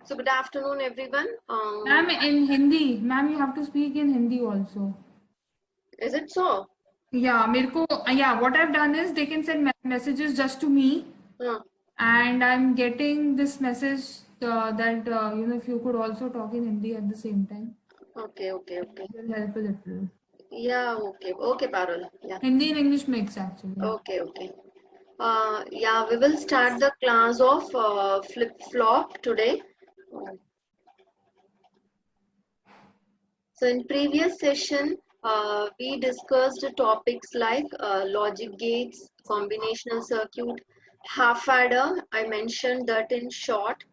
So good afternoon, everyone. Ma'am, in Hindi, ma'am, you have to speak in Hindi also. Is it so? Yeah, what I've done is they can send messages just to me, Huh. and I'm getting this message that if you could also talk in Hindi at the same time, Okay, okay, okay. it will help a little. Yeah, okay, okay, Parul. Yeah, Hindi and English mix actually. okay, okay. Yeah, we will start the class of flip-flop today. So in previous session, we discussed topics like logic gates, combinational circuit, half adder. I mentioned that in short.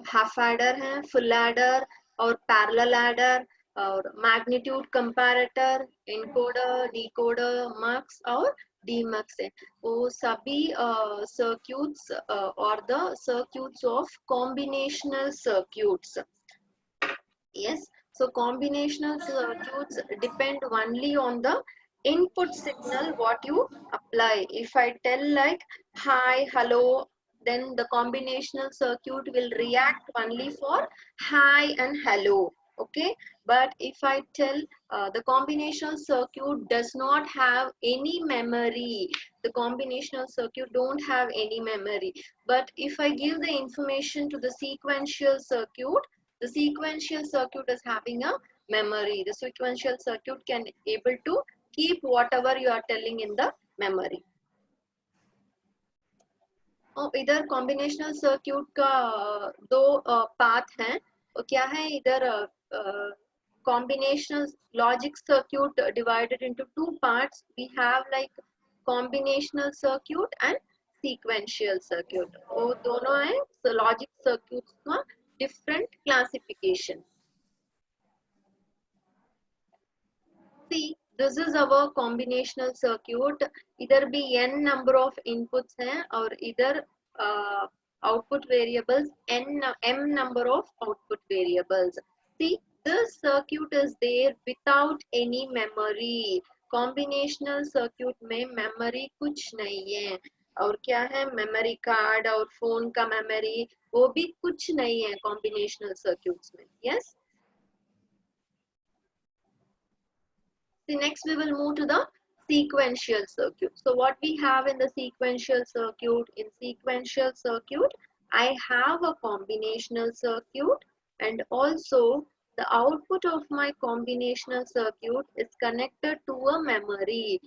Half adder है, full adder और parallel adder और magnitude comparator, encoder, decoder, मक्स और demux है। वो सभी circuits और the circuits of combinational circuits. Yes, so combinational circuits depend only on the input signal what you apply. If I tell like hi, hello, then the combinational circuit will react only for hi and hello. Okay, but if I tell the combinational circuit does not have any memory, the combinational circuit don't have any memory. But if I give the information to the sequential circuit, the sequential circuit is having a memory. The sequential circuit can able to keep whatever you are telling in the memory. इधर combinational circuit का दो path हैं। क्या है इधर combinational logic circuit divided into two parts. We have like combinational circuit and sequential circuit. वो दोनों हैं so logic circuits का different classification. See, this is our combinational circuit. इधर भी n number of inputs हैं और इधर output variables m number of output variables. See, this circuit is there without any memory. Combinational circuit में memory कुछ नहीं है और क्या है memory card और phone का memory वो भी कुछ नहीं है combinational circuits में. Yes. See, next we will move to the sequential circuit. So what we have in the sequential circuit, I have a combinational circuit and also the output of my combinational circuit is connected to a memory.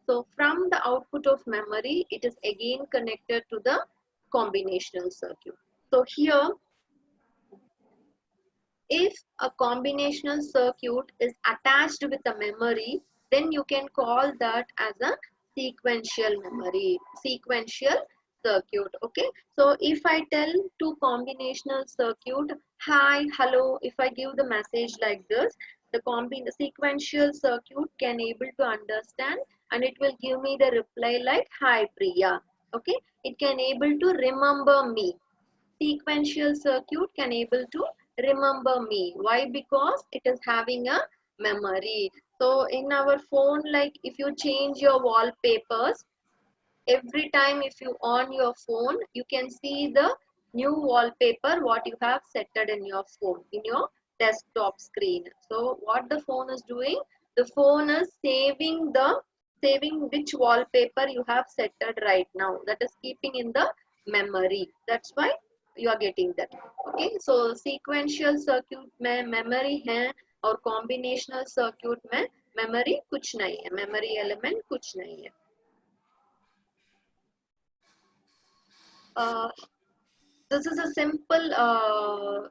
So from the output of memory, it is again connected to the combinational circuit. So here, if a combinational circuit is attached with a memory, then you can call that as a sequential memory, sequential circuit. Okay, so if I tell to combinational circuit hi, hello, if I give the message like this, the sequential circuit can able to understand and it will give me the reply like hi Priya. Okay, it can able to remember me. Sequential circuit can able to remember me. Why? Because it is having a memory. So in our phone, like if you change your wallpapers, every time if you on your phone, you can see the new wallpaper what you have set in your phone, in your desktop screen. So what the phone is doing, the phone is saving which wallpaper you have set right now, that is keeping in the memory. That's why you are getting that. Okay, so sequential circuit में memory है और combinational circuit में memory कुछ नहीं है, memory element कुछ नहीं है. This is a simple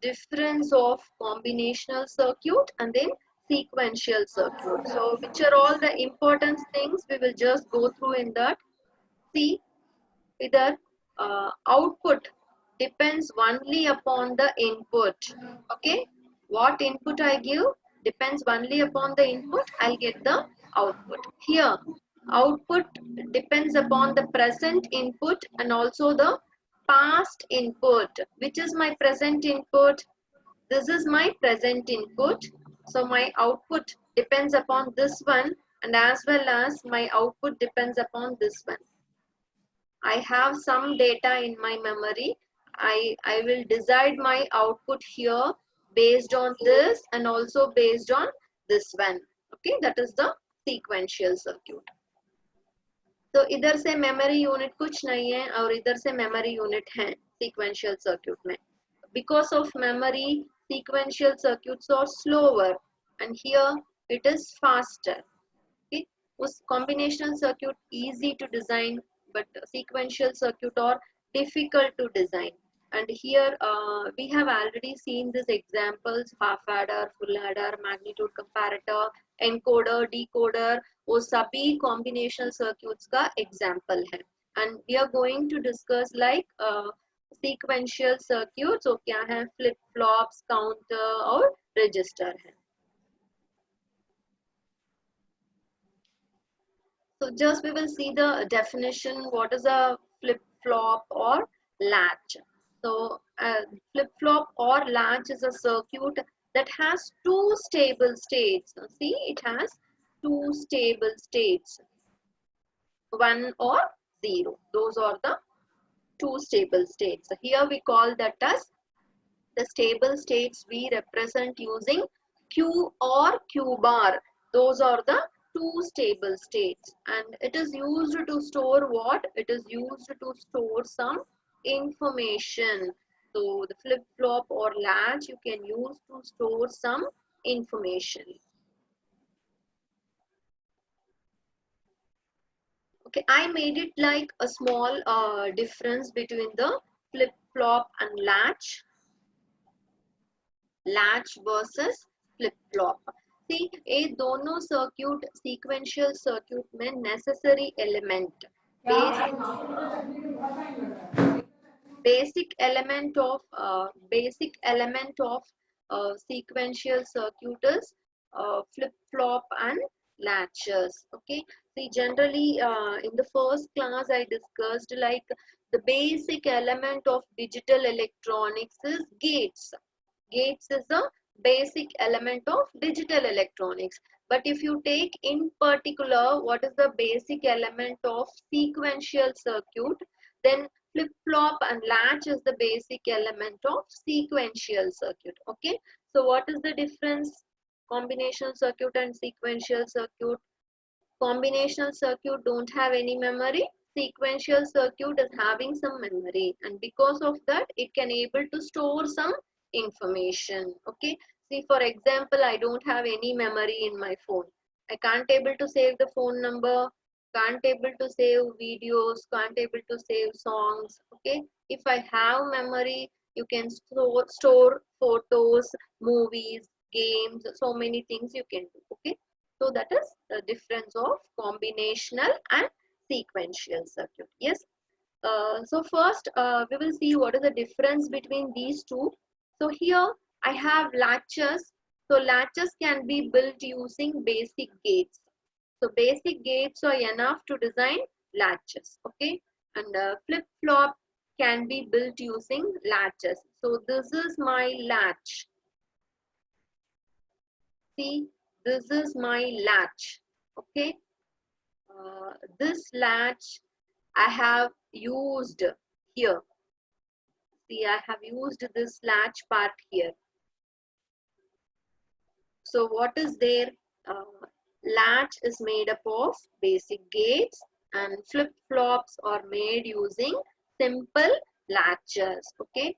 difference of combinational circuit and then sequential circuit. So which are all the important things we will just go through in that. See, either output depends only upon the input. Okay, what input I give depends only upon the input, I'll get the output. Here, output depends upon the present input and also the past input. Which is my present input? This is my present input. So my output depends upon this one and as well as my output depends upon this one. I have some data in my memory. I will decide my output here based on this and also based on this one. Okay, that is the sequential circuit. तो इधर से memory unit कुछ नहीं है और इधर से memory unit है सीक्वेंशियल सर्क्यूट में. Because of memory, sequential circuits are slower and here it is faster. Okay? उस combinational circuit easy to design but sequential circuit are difficult to design. And here we have already seen these examples: half adder, full adder, magnitude comparator, encoder, decoder. वो सभी combinational circuits का example है. And we are going to discuss like sequential circuits. So क्या है? Flip flops, counter और register है. So just we will see the definition. What is a flip flop or latch? So flip flop or latch is a circuit that has two stable states. See, it has two stable states, 1 or 0. Those are the two stable states. So here we call that as the stable states. We represent using Q or Q bar. Those are the two stable states, and it is used to store what? It is used to store some information. So the flip flop or latch you can use to store some information. Okay, I made it like a small difference between the flip flop and latch versus flip flop. See, ये दोनों circuit sequential circuit में necessary element, basic element of sequential circuit is flip flop and latches. Okay, see, generally in the first class I discussed like the basic element of digital electronics is gates. Gates is a basic element of digital electronics. But if you take in particular what is the basic element of sequential circuit, then flip-flop and latch is the basic element of sequential circuit. Okay, so what is the difference? Combinational circuit and sequential circuit. Combinational circuit don't have any memory. Sequential circuit is having some memory, and because of that it can able to store some information. Okay, see, for example, I don't have any memory in my phone. I can't able to save the phone number, can't able to save videos, can't able to save songs. Okay, if I have memory, you can store photos, movies, games, so many things you can do. Okay, so that is the difference of combinational and sequential circuit. Yes. So first we will see what is the difference between these two. So here I have latches. So latches can be built using basic gates. So basic gates are enough to design latches. Okay, and flip-flop can be built using latches. So this is my latch. See, this is my latch. Okay, this latch I have used here. See, I have used this latch part here. So what is there? Latch is made up of basic gates, and flip-flops are made using simple latches. Okay,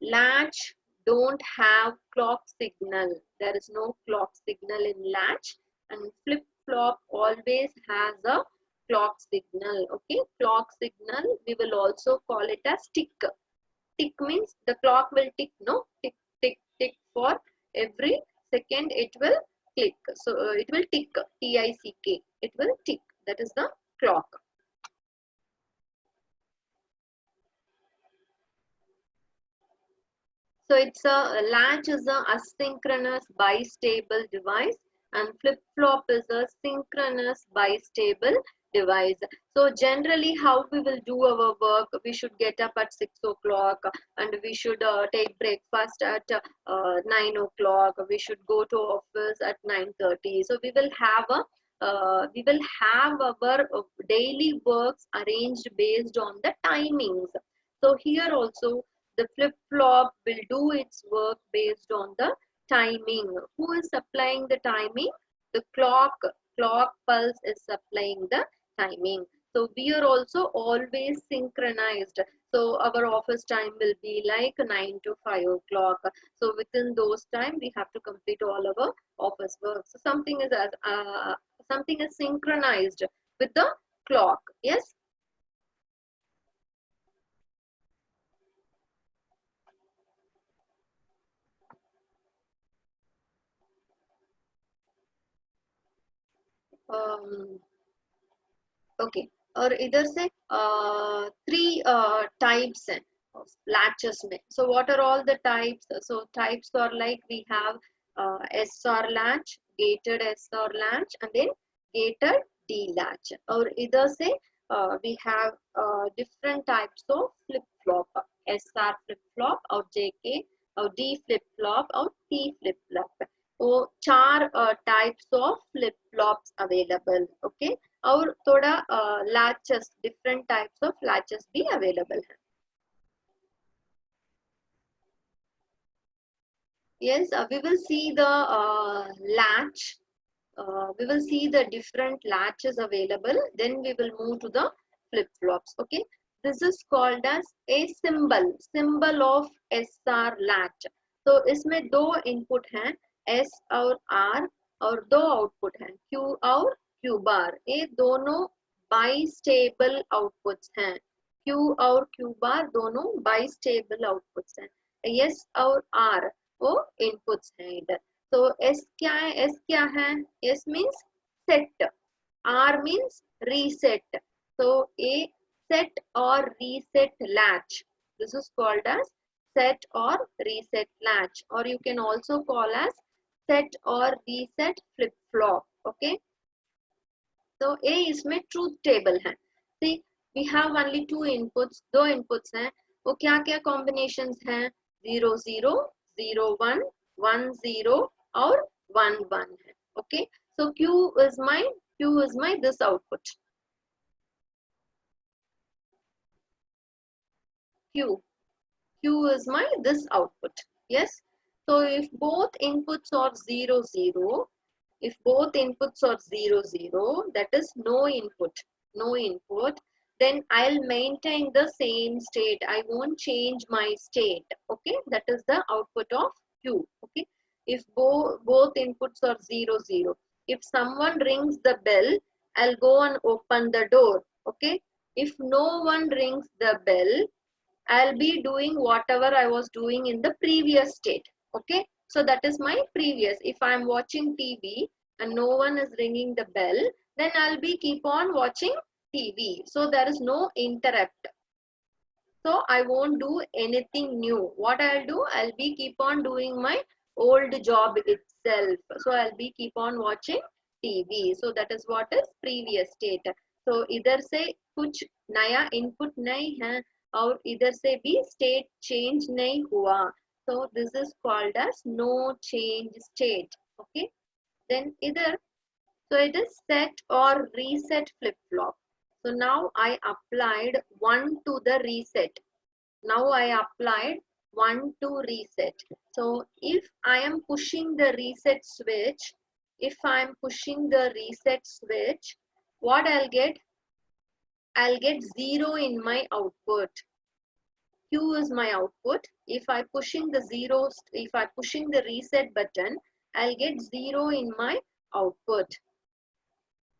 latch don't have clock signal. There is no clock signal in latch, and flip-flop always has a clock signal. Okay, clock signal we will also call it as tick. Tick means the clock will tick, no? Tick, tick, tick. For every second it will click. So it will tick, T-I-C-K. It will tick. That is the clock. So it's a latch is a asynchronous bistable device, and flip-flop is a synchronous bistable device. So generally how we will do our work, we should get up at 6 o'clock and we should take breakfast at 9 o'clock. We should go to office at 9:30. So we will have a we will have our daily works arranged based on the timings. So here also the flip-flop will do its work based on the timing. Who is supplying the timing? The clock pulse is supplying the timing. So we are also always synchronized. So our office time will be like 9 to 5 o'clock. So within those time we have to complete all our office work. So something is synchronized with the clock. Yes. Um, okay. Or either say three types of latches. So what are all the types? So types are like we have SR latch, gated SR latch, and then gated D latch. Or either say we have different types of flip flop, SR flip flop, or JK, or D flip flop, or T flip flop. So चार types of flip flops available. Okay. और थोड़ा latches, different types of latches भी available है. Yes, we will see the latch. We will see the different latches available. Then we will move to the flip flops. Okay, this is called as a symbol of SR latch. तो इसमें दो input हैं, S और R, और दो output हैं, Q और Q bar. ये दोनों bistable outputs हैं. Q और Q bar दोनों bistable outputs हैं. S और R वो inputs हैं इधर. तो S क्या है? S क्या है? S means set. R means reset. So a set or reset latch. This is called as set or reset latch, or you can also call as set or reset flip flop. Okay. So A इसमें truth table है. See, we have only two inputs. दो inputs हैं. वो क्या क्या combinations हैं? 0 0, 0 1, 1 0 और 1 1 है. Okay. So Q is my this output. Q is my this output. Yes. So if both inputs are 0 0, if both inputs are 0 0, that is no input, then I'll maintain the same state. I won't change my state. Okay, that is the output of Q. Okay, if both inputs are 0 0, if someone rings the bell, I'll go and open the door. Okay, if no one rings the bell, I'll be doing whatever I was doing in the previous state. Okay, so that is my previous. If I'm watching TV and no one is ringing the bell, then I'll be keep on watching TV. So there is no interrupt. So I won't do anything new. What I'll do, I'll be keep on doing my old job itself. So I'll be keep on watching TV. So that is what is previous state. So either say कुछ नया input नहीं है, और इधर से भी state change नहीं हुआ. So this is called as no change state. Okay. Then either, so it is set or reset flip flop. So now I applied 1 to the reset. Now I applied 1 to reset. So if I am pushing the reset switch, what I'll get? I'll get 0 in my output. Q is my output. If I pushing the reset button, I'll get 0 in my output.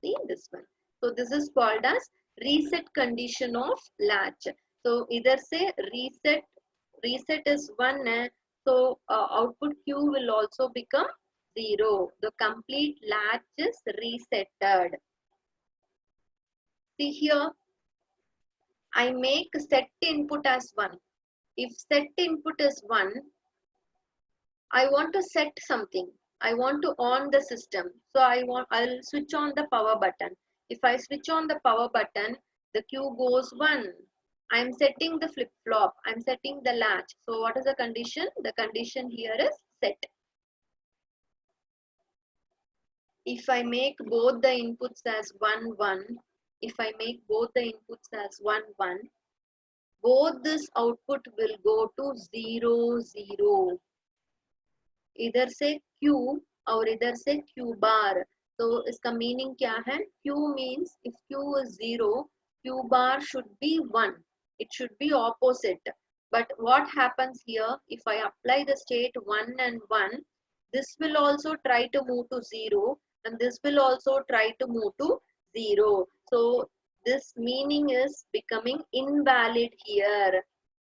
See this one. So this is called as reset condition of latch. So either say reset is 1, so output Q will also become 0. The complete latch is resetted. See here, I make set input as 1. If set input is 1, I want to set something. I want to on the system. So I'll switch on the power button. If I switch on the power button, the Q goes 1. I'm setting the flip flop. I'm setting the latch. So what is the condition? The condition here is set. if I make both the inputs as 1, 1, if I make both the inputs as 1, 1, both this output will go to 0, 0. इधर से Q और इधर से Q bar. तो इसका meaning क्या है? Q means if Q is 0, Q bar should be 1. It should be opposite. But what happens here, if I apply the state 1 and 1, this will also try to move to 0 and this will also try to move to 0. So this meaning is becoming invalid here.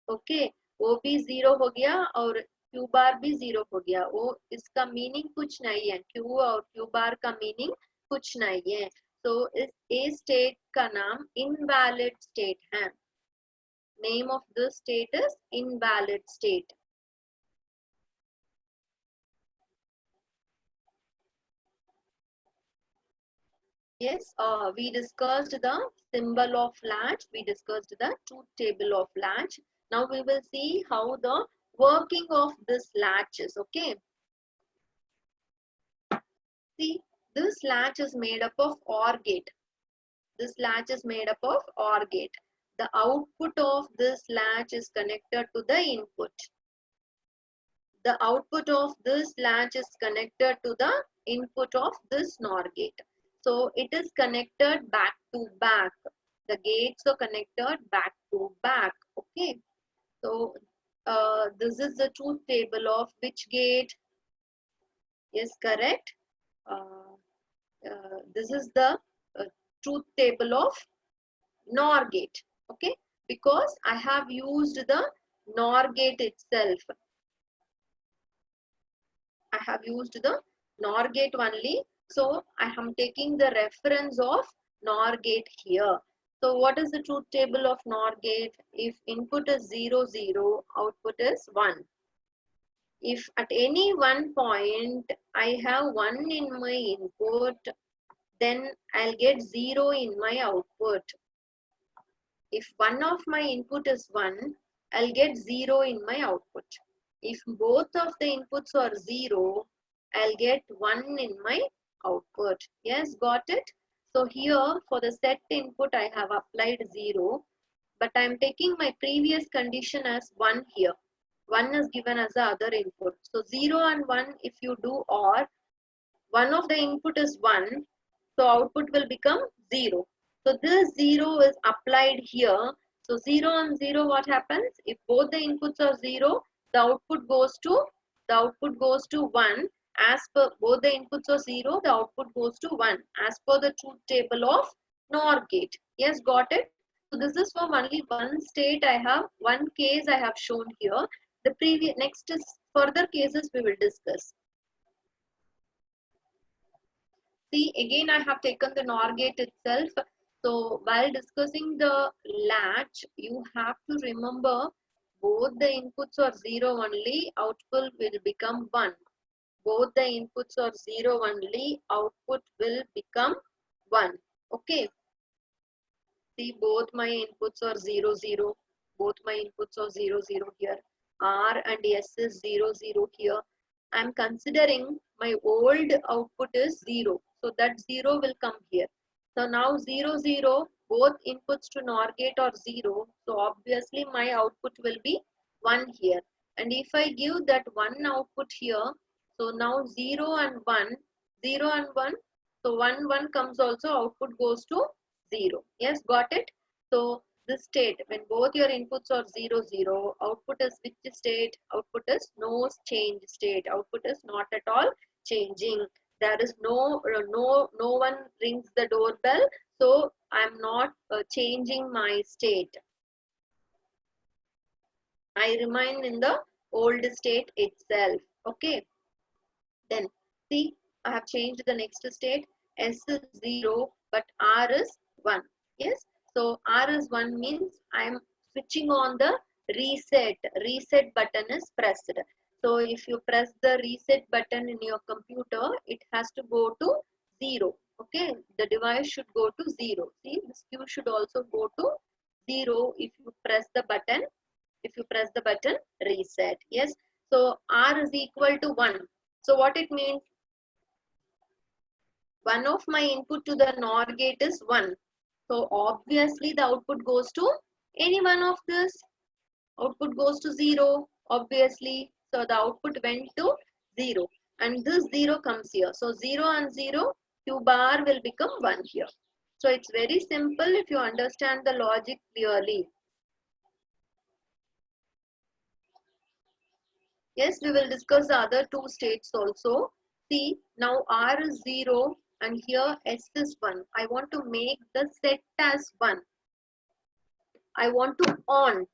Okay, वो भी 0 हो गया और Q बार भी 0 हो गया. वो इसका मीनिंग कुछ नहीं है. Q और Q बार का मीनिंग कुछ नहीं है. तो इस A स्टेट का नाम इनवैलिड स्टेट है. Name of this state is invalid state. Yes, we discussed the symbol of latch. We discussed the truth table of latch. Now we will see how the working of this latch is. Okay. See, this latch is made up of OR gate. This latch is made up of OR gate. The output of this latch is connected to the input. The output of this latch is connected to the input of this NOR gate. So it is connected back to back. The gates are connected back to back. Okay. So this is the truth table of which gate? Yes, correct. This is the truth table of NOR gate. Okay, because I have used the NOR gate itself. I have used the NOR gate only. So I am taking the reference of NOR gate here. So what is the truth table of NOR gate? If input is 0, 0, output is 1. If at any one point I have 1 in my input, then I'll get 0 in my output. If one of my input is 1, I'll get 0 in my output. If both of the inputs are 0, I'll get 1 in my output. Yes, got it? So here for the set input, I have applied 0, but I'm taking my previous condition as 1 here. 1 is given as the other input. So 0 and 1, if you do OR, one of the input is 1, so output will become 0. So this 0 is applied here. So 0 and 0, what happens? If both the inputs are 0, the output goes to 1. As per both the inputs are 0, the output goes to 1 as per the truth table of NOR gate. Yes, got it? So this is for only one state I have, one case I have shown here. The previous next is further cases we will discuss. See, again I have taken the NOR gate itself. So while discussing the latch, you have to remember both the inputs are 0 only, output will become 1. Both the inputs are 0 only, output will become 1. Okay. See, both my inputs are 0, 0. Both my inputs are 0, 0 here. R and S is 0, 0 here. I am considering my old output is 0. So that 0 will come here. So now 0, 0, both inputs to NOR gate are 0. So obviously my output will be 1 here. And if I give that 1 output here, so now 0 and 1, 0 and 1. So 1, 1 comes also, output goes to 0. Yes, got it? So this state, when both your inputs are 0, 0, output is which state? Output is no change state. Output is not at all changing. There is no one rings the doorbell. So I'm not changing my state. I remain in the old state itself. Okay. Then see, I have changed the next state. S is 0, but R is 1. Yes. So R is 1 means I am switching on the reset. Reset button is pressed. So if you press the reset button in your computer, it has to go to 0. Okay. The device should go to 0. See, this Q should also go to 0 if you press the button. If you press the button reset. Yes. So R is equal to 1. So what it means? One of my input to the NOR gate is 1. So obviously the output goes to any one of this. Output goes to 0, obviously. So the output went to 0. And this 0 comes here. So 0 and 0, Q bar will become 1 here. So it's very simple if you understand the logic clearly. Yes, we will discuss the other two states also. See, now R is 0 and here S is 1. I want to make the set as 1. I want to on.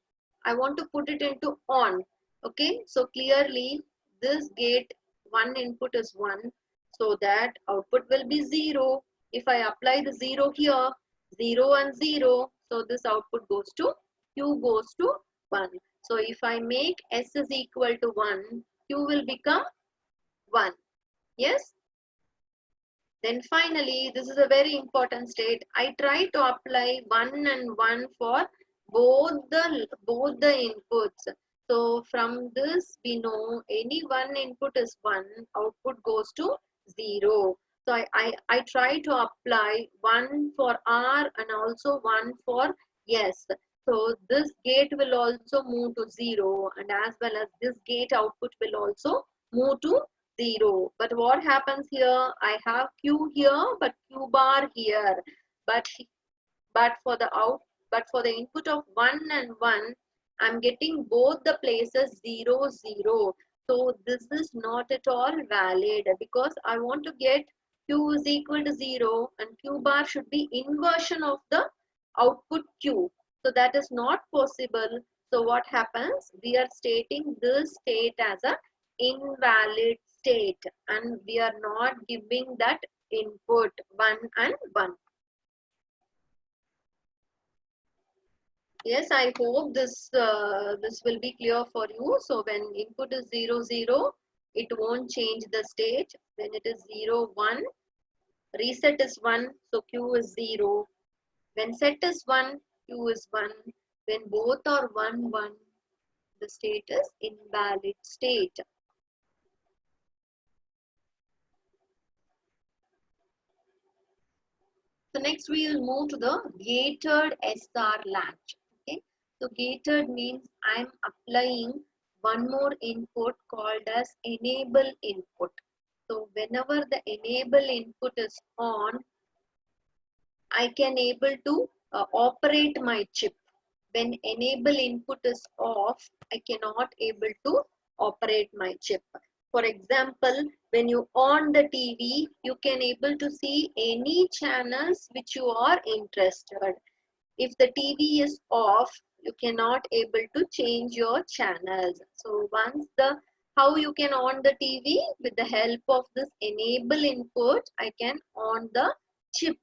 I want to put it into on. Okay, so clearly this gate one input is 1. So that output will be 0. If I apply the 0 here, 0 and 0. So this output goes to Q goes to 1. So if I make S is equal to 1, Q will become 1. Yes. Then finally, this is a very important state. I try to apply 1 and 1 for both the inputs. So from this we know any one input is 1, output goes to 0. So I try to apply 1 for R and also 1 for S. So this gate will also move to 0, and as well as this gate output will also move to 0. But what happens here? I have Q here, but Q bar here. But but for the out, but for the input of 1 and 1, I'm getting both the places 0, 0. So this is not at all valid because I want to get Q is equal to 0 and Q bar should be inversion of the output Q. So that is not possible. So what happens? We are stating this state as a invalid state and we are not giving that input 1 and 1. Yes, I hope this will be clear for you. So when input is 0, 0, it won't change the state. When it is 0, 1, reset is 1, so Q is 0. When set is 1, Q is 1. When both are 1, 1, the state is invalid state. So next we will move to the gated SR latch. Okay. So gated means I am applying one more input called as enable input. So whenever the enable input is on, I can able to operate my chip. When enable input is off, I cannot able to operate my chip. For example, when you on the TV, you can able to see any channels which you are interested. If the TV is off, you cannot able to change your channels. So once the how you can on the TV with the help of this enable input, I can on the chip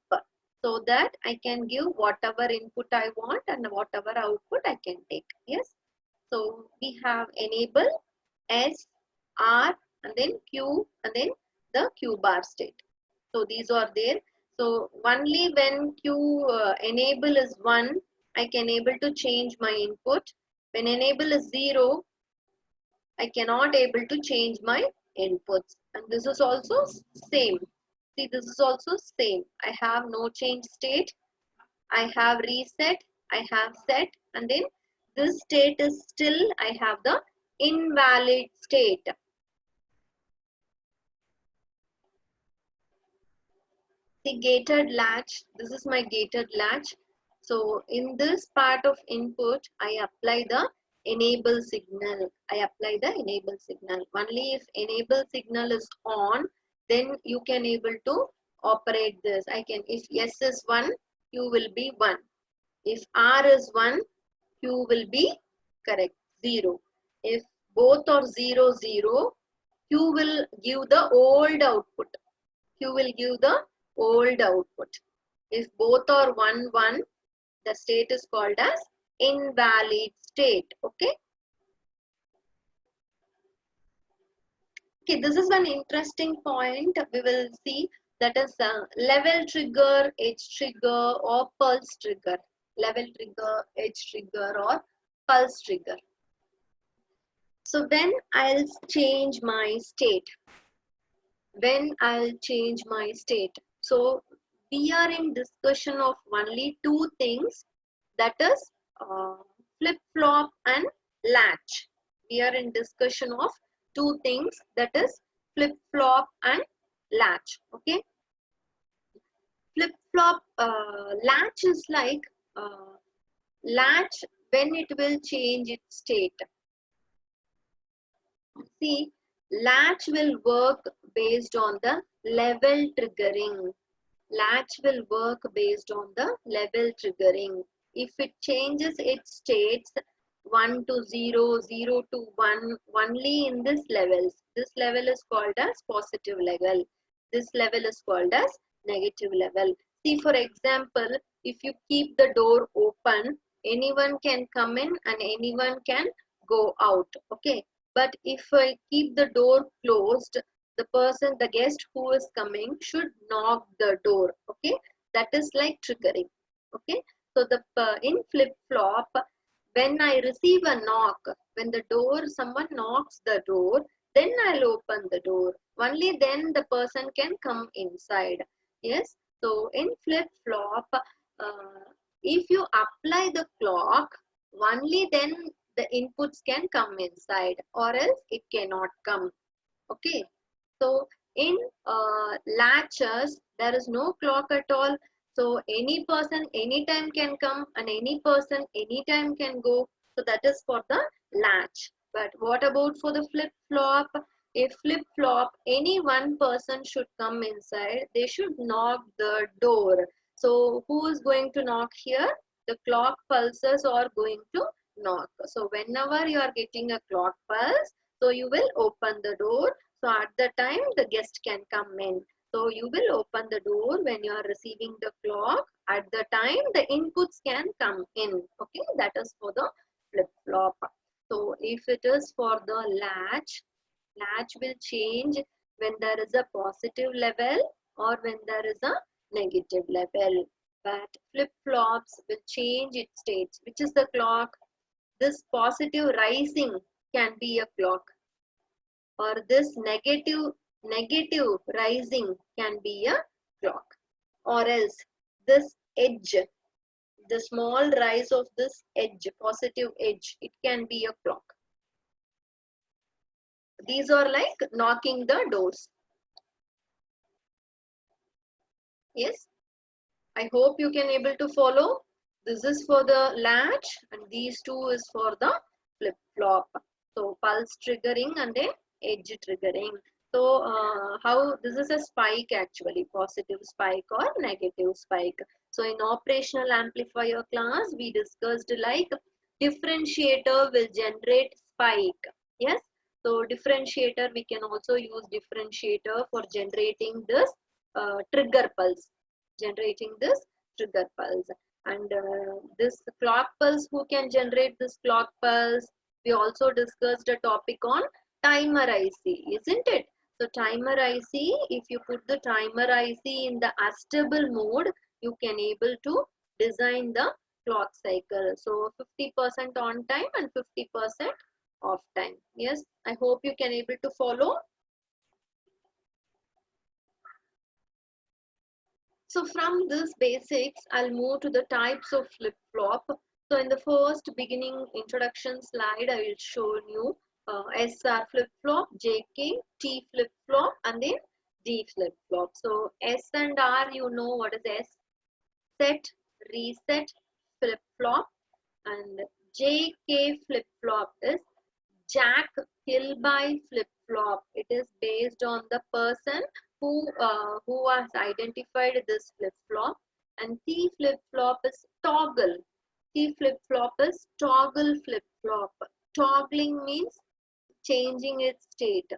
so that I can give whatever input I want and whatever output I can take. Yes. So we have enable S, R and then Q and then the Q bar state. So these are there. So only when Q enable is 1, I can able to change my input. When enable is 0, I cannot able to change my inputs. And this is also same. See, this is also same. I have no change state. I have reset. I have set. And then this state is still, I have the invalid state. The gated latch, this is my gated latch. So in this part of input, I apply the enable signal. I apply the enable signal. Only if enable signal is on, then you can able to operate this. I can, if S is 1, Q will be 1. If R is 1, Q will be correct, 0. If both are 0, 0, Q will give the old output. Q will give the old output. If both are 1, 1, the state is called as invalid state. Okay. Okay, this is an interesting point we will see, that is level trigger, edge trigger or pulse trigger. Level trigger, edge trigger or pulse trigger. So when I'll change my state, So we are in discussion of only two things, that is flip-flop and latch. We are in discussion of two things, that is flip-flop and latch. Okay. Flip-flop latch is like latch when it will change its state. See, latch will work based on the level triggering. Latch will work based on the level triggering. If it changes its states 1 to 0, 0 to 1, only in this levels. This level is called as positive level. This level is called as negative level. See, for example, if you keep the door open, anyone can come in and anyone can go out. Okay. But if I keep the door closed, the guest who is coming should knock the door. Okay. That is like triggering. Okay. So in flip flop, when I receive a knock, when someone knocks the door, then I'll open the door. Only then the person can come inside. Yes. So in flip flop, if you apply the clock, only then the inputs can come inside, or else it cannot come. Okay. So in latches, there is no clock at all. So any person anytime can come and any person anytime can go. So that is for the latch. But what about for the flip-flop? If flip-flop, any one person should come inside. They should knock the door. So who is going to knock here? The clock pulses are going to knock. So whenever you are getting a clock pulse, so you will open the door. So at the time the guest can come in. So you will open the door when you are receiving the clock. At the time the inputs can come in. Okay, that is for the flip-flop. So if it is for the latch, latch will change when there is a positive level or when there is a negative level. But flip-flops will change its states. Which is the clock? This positive rising can be a clock, or this negative rising can be a clock, or else this edge, the small rise of this edge, positive edge, it can be a clock. These are like knocking the doors. Yes, I hope you can able to follow. This is for the latch and these two is for the flip flop. So pulse triggering and then edge triggering. So how this is a spike, actually positive spike or negative spike. So in operational amplifier class we discussed like differentiator will generate spike. Yes. So differentiator, we can also use differentiator for generating this trigger pulse, generating this trigger pulse. And this clock pulse, who can generate this clock pulse? We also discussed a topic on timer IC, isn't it? So timer IC, if you put the timer IC in the astable mode, you can able to design the clock cycle. So 50% on time and 50% off time. Yes, I hope you can able to follow. So from this basics, I'll move to the types of flip-flop. So in the first beginning introduction slide, I will show you SR flip-flop, JK, T flip-flop, and then D flip-flop. So S and R, you know what is S? Set, reset, flip-flop, and JK flip-flop is Jack Kilby flip-flop. It is based on the person who has identified this flip-flop. And T flip-flop is toggle. T flip-flop is toggle flip-flop. Toggling means changing its state.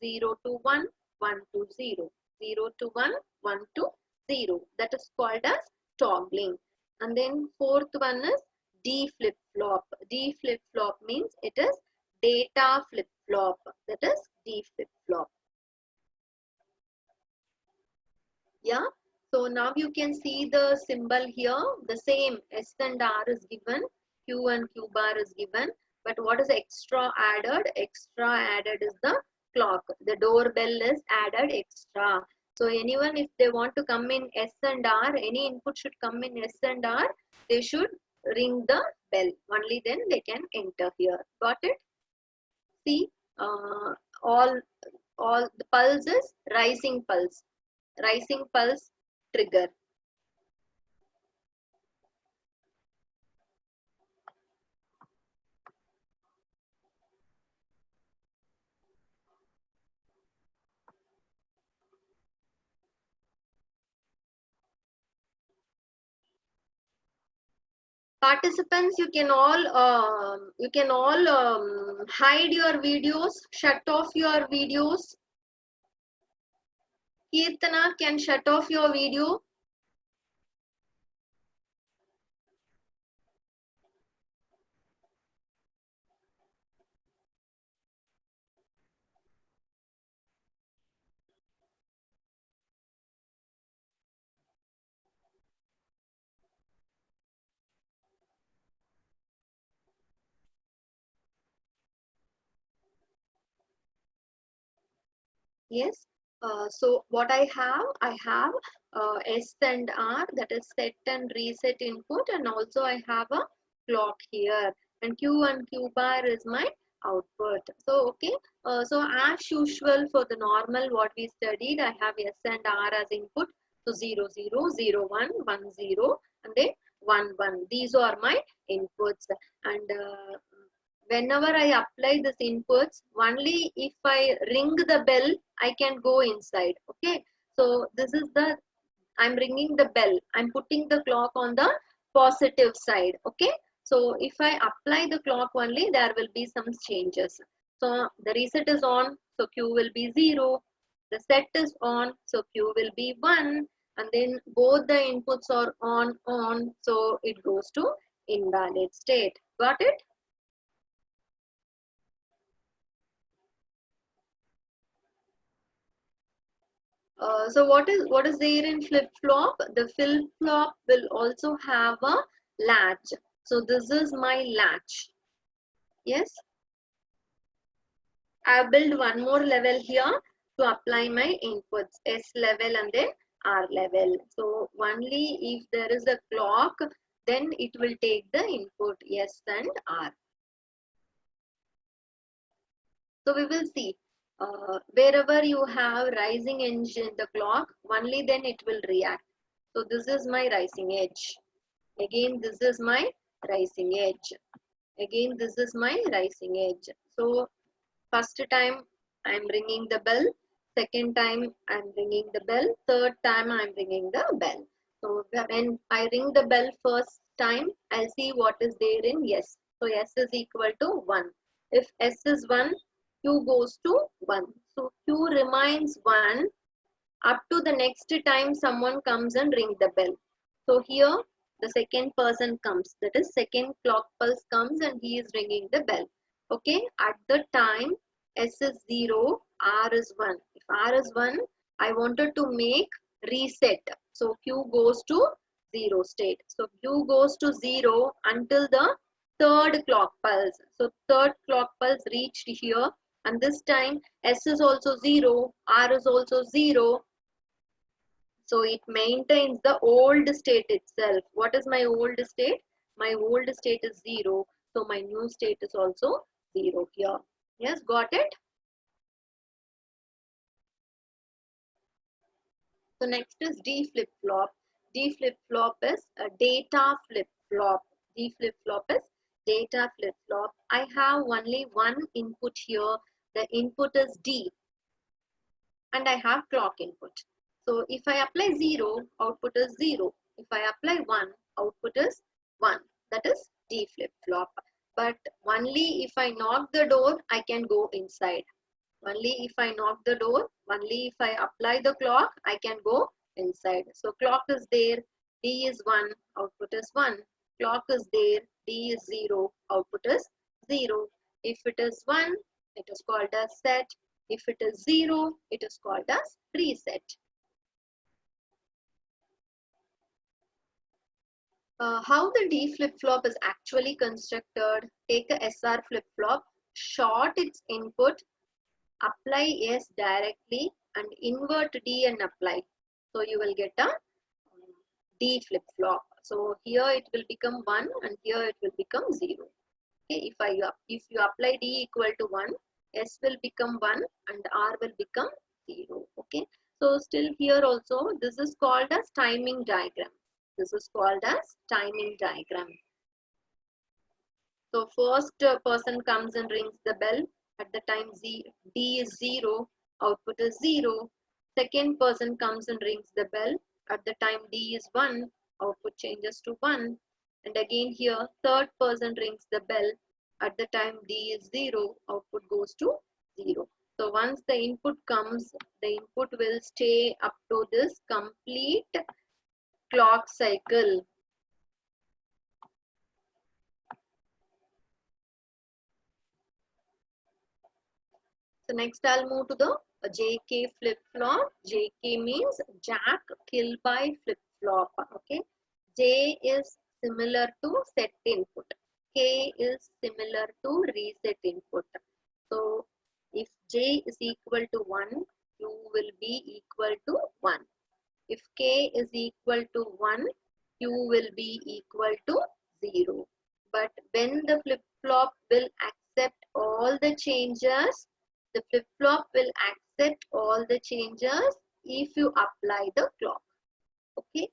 0 to 1, 1 to 0. 0 to 1, 1 to 0. That is called as toggling. And then fourth one is D flip-flop. D flip-flop means it is data flip-flop, that is D flip-flop. Yeah, so now you can see the symbol here, the same S and R is given, Q and Q bar is given, but what is extra added? Extra added is the clock. The doorbell is added extra. So anyone, if they want to come in S and R, any input should come in S and R, they should ring the bell. Only then they can enter here. Got it? See, uh, all the pulse is rising pulse. Rising pulse trigger. Participants, you can all hide your videos, shut off your videos. Kirtana can shut off your video. Yes. So what I have S and R, that is set and reset input, and also I have a clock here, and Q and Q bar is my output. So okay. So as usual for the normal what we studied, I have S and R as input. So 0 0 0 1 1 0 and then 1 1. These are my inputs, and whenever I apply this inputs, only if I ring the bell, I can go inside. Okay. So this is the, I'm ringing the bell. I'm putting the clock on the positive side. Okay. So if I apply the clock only, there will be some changes. So the reset is on. So Q will be 0. The set is on. So Q will be 1. And then both the inputs are on. So it goes to invalid state. Got it? So what is there in flip flop? The flip flop will also have a latch. So this is my latch. Yes, I build one more level here to apply my inputs, S level and then R level. So only if there is a clock, then it will take the input S and R. So we will see wherever you have rising edge in the clock, only then it will react. So this is my rising edge. Again, this is my rising edge. Again, this is my rising edge. So first time I'm ringing the bell. Second time I'm ringing the bell. Third time I'm ringing the bell. So when I ring the bell first time, I'll see what is there in S. So S is equal to 1. If S is 1, Q goes to 1. So Q remains 1 up to the next time someone comes and ring the bell. So here the second person comes, that is second clock pulse comes and he is ringing the bell. Okay, at the time S is 0, R is 1. If R is 1, I wanted to make reset. So Q goes to 0 state. So Q goes to 0 until the third clock pulse. So third clock pulse reached here, and this time S is also 0, R is also 0. So it maintains the old state itself. What is my old state? My old state is 0. So my new state is also 0 here. Yes, got it? So next is D flip-flop. D flip-flop is a data flip-flop. D flip-flop is data flip-flop. I have only one input here. The input is D. And I have clock input. So if I apply 0, output is 0. If I apply 1, output is 1. That is D flip-flop. But only if I knock the door, I can go inside. Only if I knock the door, only if I apply the clock, I can go inside. So clock is there, D is 1, output is 1. Clock is there, D is 0, output is 0. If it is 1, it is called as set. If it is 0, it is called as reset. How the D flip-flop is actually constructed: take a SR flip-flop, short its input, apply S directly, and invert D and apply. So you will get a D flip-flop. So here it will become 1 and here it will become 0. Okay, if you apply D equal to 1, S will become 1 and R will become 0. Okay, so still here also this is called as timing diagram. This is called as timing diagram. So first person comes and rings the bell at the time D is 0, output is 0. Second person comes and rings the bell at the time D is 1, output changes to 1. And again here third person rings the bell at the time D is 0, output goes to 0. So once the input comes, the input will stay up to this complete clock cycle. So next I'll move to the JK flip-flop. JK means Jack kill by flip-flop. Okay. J is similar to set input. K is similar to reset input. So if J is equal to 1, Q will be equal to 1. If K is equal to 1, Q will be equal to 0. But when the flip-flop will accept all the changes, the flip-flop will accept all the changes if you apply the clock. Okay.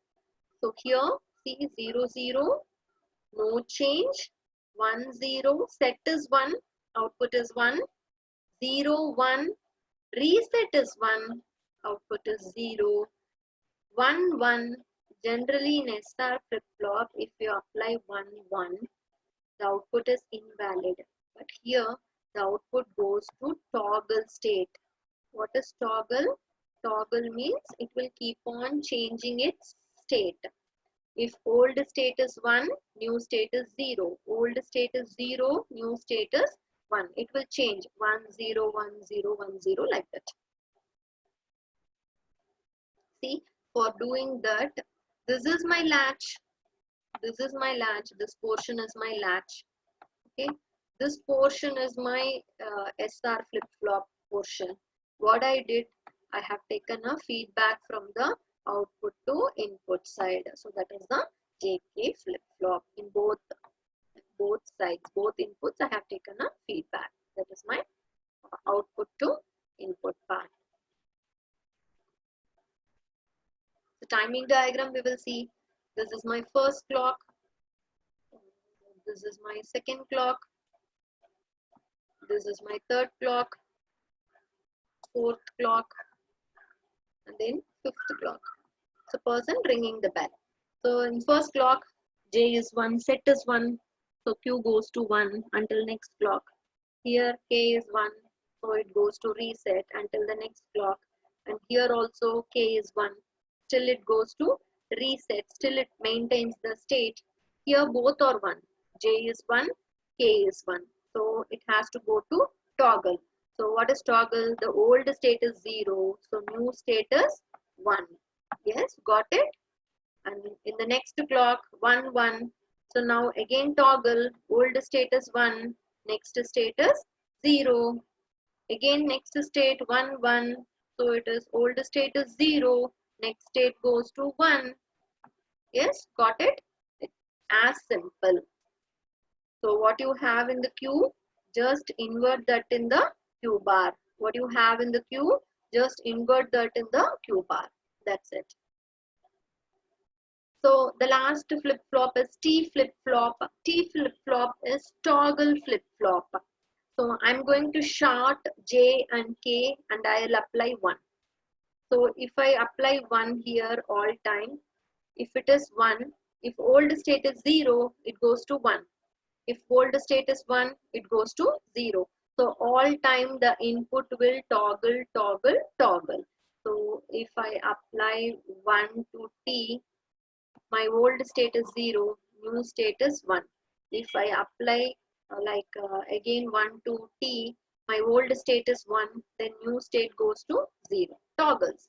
So here see 0, 0, no change, 1, 0, set is 1, output is 1, 0, 1, reset is 1, output is 0, 1, 1. Generally in SR flip-flop, if you apply 1, 1, the output is invalid. But here the output goes to toggle state. What is toggle? Toggle means it will keep on changing its state. If old state is 1, new state is 0. Old state is 0, new state is 1. It will change 1, 0, 1, 0, 1, 0 like that. See, for doing that, this is my latch. This is my latch. This portion is my latch. Okay. This portion is my SR flip-flop portion. What I did, I have taken a feedback from the output to input side. So that is the JK flip-flop. In both sides, both inputs, I have taken a feedback. That is my output to input part. The timing diagram we will see. This is my first clock. This is my second clock. This is my third clock, fourth clock, and then fifth clock. So person ringing the bell. So in first clock, J is 1, set is 1. So Q goes to 1 until next clock. Here K is 1, so it goes to reset until the next clock. And here also K is 1, still it goes to reset, still it maintains the state. Here both are 1, J is 1, K is 1. So it has to go to toggle. So what is toggle? The old state is 0, so new state is 1. Yes, got it? And in the next clock, 1, 1. So now again toggle, old state is 1, next state is 0. Again next state 1, 1. So it is old state is 0, next state goes to 1. Yes, got it? It's as simple. So what you have in the Q, just invert that in the Q bar. What you have in the Q, just invert that in the Q bar. That's it. So the last flip-flop is T flip-flop. T flip-flop is toggle flip-flop. So I'm going to short J and K and I'll apply 1. So if I apply 1 here all time, if it is 1, if old state is 0, it goes to 1. If old state is 1, it goes to 0. So all time the input will toggle, toggle, toggle. So if I apply 1 to T, my old state is 0, new state is 1. If I apply again 1 to T, my old state is 1, then new state goes to 0. Toggles.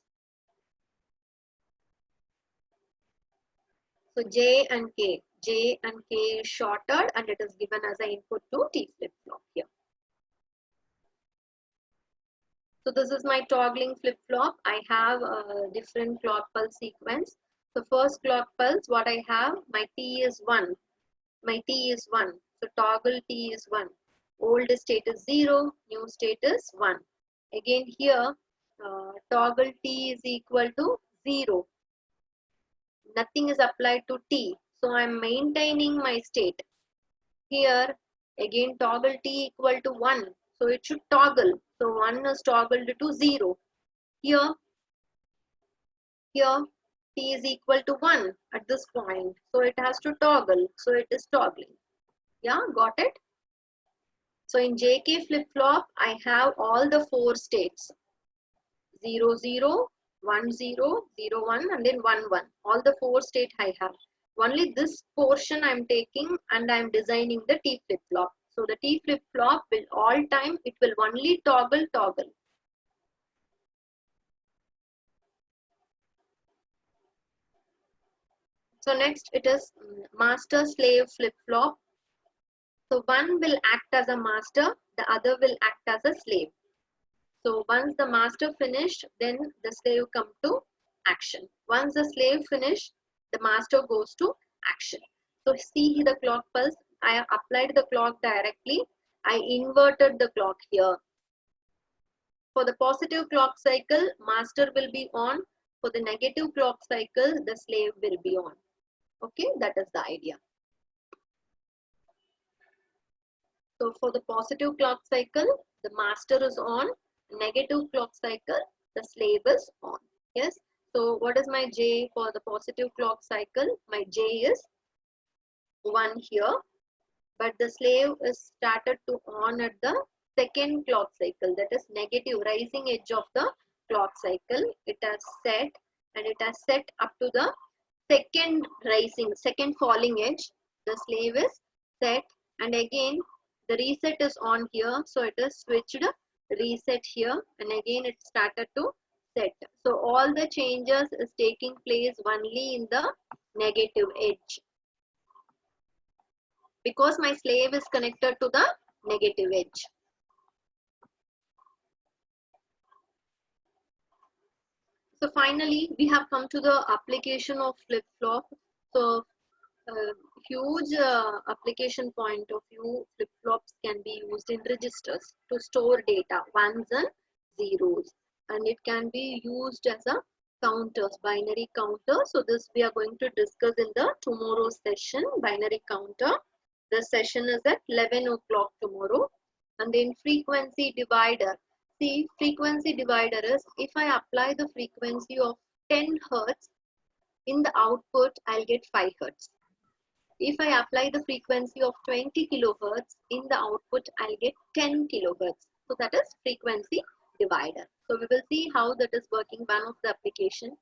So J and K is shorted and it is given as an input to T flip-flop here. So this is my toggling flip-flop. I have a different clock pulse sequence. So first clock pulse, what I have, my T is 1. My T is 1. So toggle T is 1. Old state is 0, new state is 1. Again here, toggle T is equal to 0. Nothing is applied to T. So I am maintaining my state. Here, again toggle T equal to 1. So it should toggle. So 1 is toggled to 0. Here T is equal to 1 at this point. So it has to toggle. So it is toggling. Yeah, got it? So in JK flip-flop, I have all the 4 states. 0, 0, 1, 0, 0, 1 and then 1, 1. All the 4 states I have. Only this portion I am taking and I am designing the T flip-flop. So the T flip-flop will all time, it will only toggle. So next it is master-slave flip-flop. So one will act as a master, the other will act as a slave. So once the master finished, then the slave come to action. Once the slave finished, the master goes to action. So see the clock pulse. I applied the clock directly. I inverted the clock here. For the positive clock cycle, master will be on. For the negative clock cycle, the slave will be on. Okay, that is the idea. So for the positive clock cycle, the master is on. Negative clock cycle, the slave is on. Yes. So what is my J for the positive clock cycle? My J is 1 here. But the slave is started to on at the second clock cycle. That is negative rising edge of the clock cycle. It has set and it has set up to the second falling edge. The slave is set and again the reset is on here. So it is switched reset here and again it started to set. So all the changes is taking place only in the negative edge because my slave is connected to the negative edge. So finally we have come to the application of flip-flop. So huge application point of view, flip-flops can be used in registers to store data, ones and zeros, and it can be used as a counters, binary counter. So this we are going to discuss in the tomorrow's session, binary counter. The session is at 11 o'clock tomorrow. And then frequency divider. See, frequency divider is if I apply the frequency of 10 hertz in the output, I'll get 5 hertz. If I apply the frequency of 20 kilohertz in the output, I'll get 10 kilohertz. So that is frequency divider. So we will see how that is working, one of the application.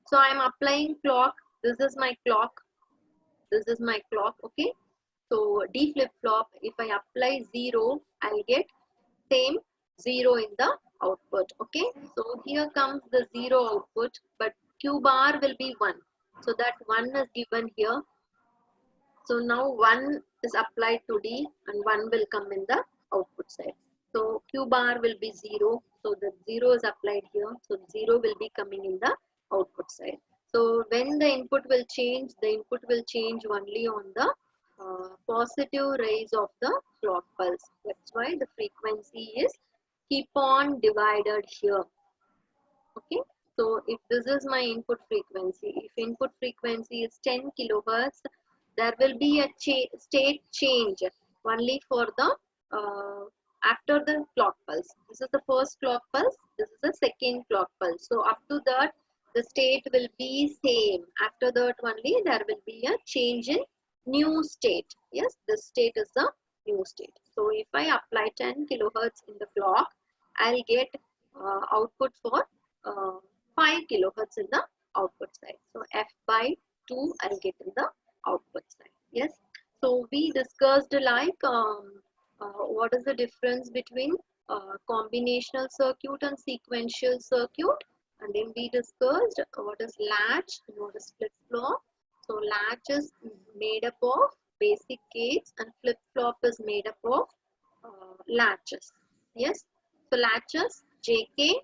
So I am applying clock. This is my clock. This is my clock. Okay. So D flip-flop, if I apply 0, I'll get same 0 in the output. Okay. So here comes the 0 output, but Q bar will be 1. So that 1 is given here. So now 1 is applied to D and 1 will come in the output side. So Q bar will be 0. So the 0 is applied here. So 0 will be coming in the output side. So when the input will change, the input will change only on the positive raise of the clock pulse. That's why the frequency is keep on divided here. Okay. So if this is my input frequency, if input frequency is 10 kilohertz, there will be a state change only for the after the clock pulse. This is the first clock pulse. This is the second clock pulse. So up to that, the state will be same. After that only, there will be a change in new state. Yes, this state is the new state. So if I apply 10 kilohertz in the clock, I'll get output for 5 kilohertz in the output side. So F by 2 I'll get in the output side. Yes. So we discussed like what is the difference between combinational circuit and sequential circuit, and then we discussed what is latch and what is flip-flop. So latch is made up of basic gates and flip-flop is made up of latches. Yes. So latches, JK,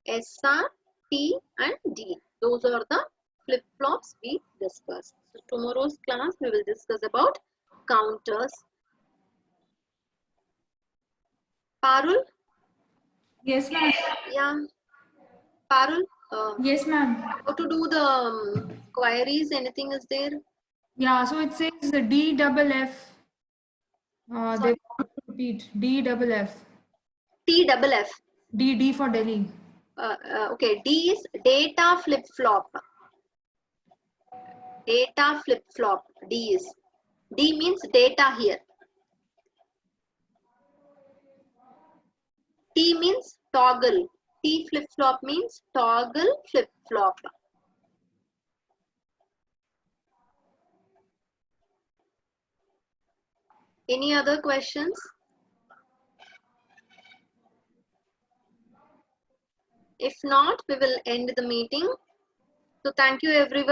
SR, T and D. Those are the flip-flops we discussed. So tomorrow's class we will discuss about counters. Parul? Yes, ma'am. Yeah. Parul, Yes, ma'am. how to do the queries? Anything is there? Yeah, so it says the D double F. They Sorry? want to repeat D double F. T double F. D for Delhi. Okay, D is data flip-flop. Data flip-flop. D is. D means data here. T means toggle. T flip-flop means toggle flip-flop. Any other questions? If not, we will end the meeting. So thank you everyone.